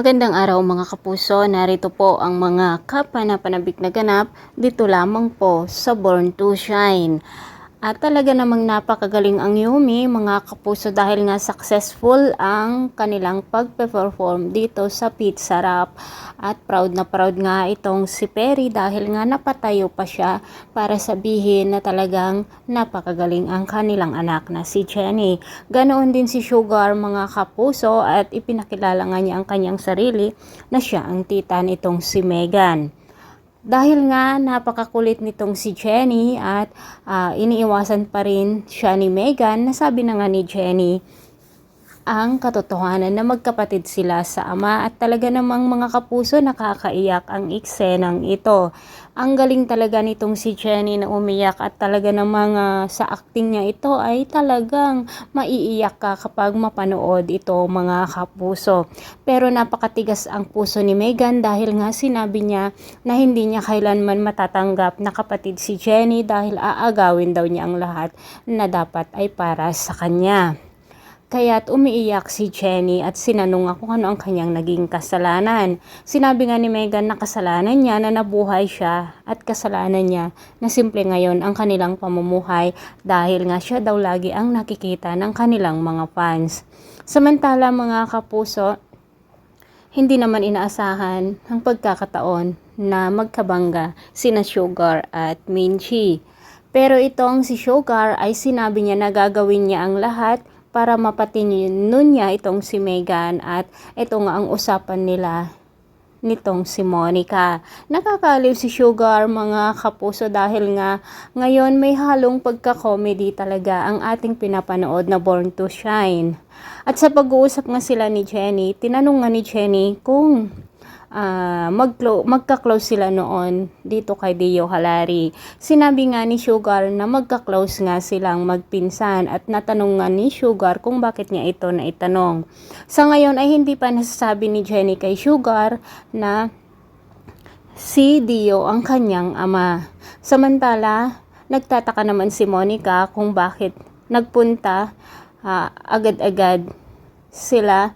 Magandang araw mga kapuso, narito po ang mga kapanapanabik na ganap dito lamang po sa Born to Shine. At talaga namang napakagaling ang Yumi mga kapuso dahil nga successful ang kanilang pagpe-perform dito sa Pizza Rap. At proud na proud nga itong si Perry dahil nga napatayo pa siya para sabihin na talagang napakagaling ang kanilang anak na si Jenny. Ganoon din si Sugar mga kapuso at ipinakilala nga niya ang kanyang sarili na siya ang tita nitong si Megan. Dahil nga napakakulit nitong si Jenny at iniiwasan pa rin siya ni Megan, nasabi na nga ni Jenny ang katotohanan na magkapatid sila sa ama at talaga namang mga kapuso nakakaiyak ang eksenang ito. Ang galing talaga nitong si Jenny na umiyak at talaga namang sa acting niya ito ay talagang maiiyak ka kapag mapanood ito mga kapuso. Pero napakatigas ang puso ni Megan dahil nga sinabi niya na hindi niya kailanman matatanggap na kapatid si Jenny dahil aagawin daw niya ang lahat na dapat ay para sa kanya. Kaya't umiiyak si Jenny at sinanong kung ano ang kanyang naging kasalanan. Sinabi nga ni Megan na kasalanan niya na nabuhay siya at kasalanan niya na simple ngayon ang kanilang pamumuhay dahil nga siya daw lagi ang nakikita ng kanilang mga fans. Samantala mga kapuso, hindi naman inaasahan ang pagkakataon na magkabangga sina Sugar at Minchi. Pero itong si Sugar ay sinabi niya na gagawin niya ang lahat para mapatino niya itong si Megan at ito nga ang usapan nila nitong si Monica. Nakakaliw si Sugar mga kapuso dahil nga ngayon may halong pagka-comedy talaga ang ating pinapanood na Born to Shine. At sa pag-uusap nga sila ni Jenny, tinanong nga ni Jenny kung magka-close sila noon dito kay Dio Halari. Sinabi nga ni Sugar na magka-close nga silang magpinsan at natanong nga ni Sugar kung bakit niya ito na itanong. Sa ngayon ay hindi pa nasasabi ni Jenny kay Sugar na si Dio ang kanyang ama. Samantala, nagtataka naman si Monica kung bakit nagpunta agad-agad sila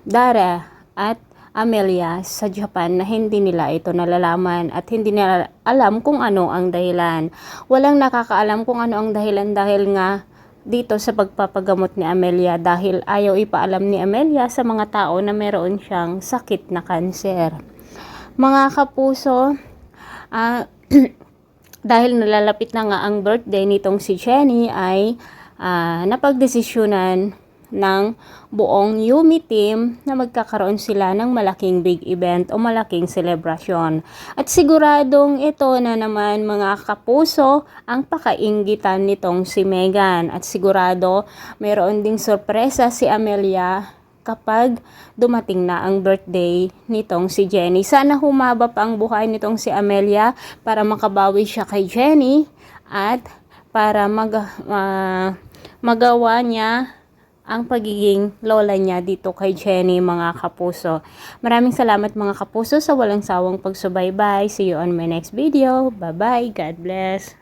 Dara at Amelia sa Japan na hindi nila ito nalalaman at hindi nila alam kung ano ang dahilan. Walang nakakaalam kung ano ang dahilan dahil nga dito sa pagpapagamot ni Amelia dahil ayaw ipaalam ni Amelia sa mga tao na meron siyang sakit na kanser. Mga kapuso, dahil nalalapit na nga ang birthday nitong si Jenny ay napagdesisyonan ng buong Yumi team na magkakaroon sila ng malaking big event o malaking selebrasyon. At siguradong ito na naman mga kapuso ang pakainggitan nitong si Megan. At sigurado mayroon ding sorpresa si Amelia kapag dumating na ang birthday nitong si Jenny. Sana humaba pa ang buhay nitong si Amelia para makabawi siya kay Jenny at para magawa niya ang pagiging lola niya dito kay Jenny mga kapuso. Maraming salamat mga kapuso sa walang sawang pagsubaybay. See you on my next video. Bye bye. God bless.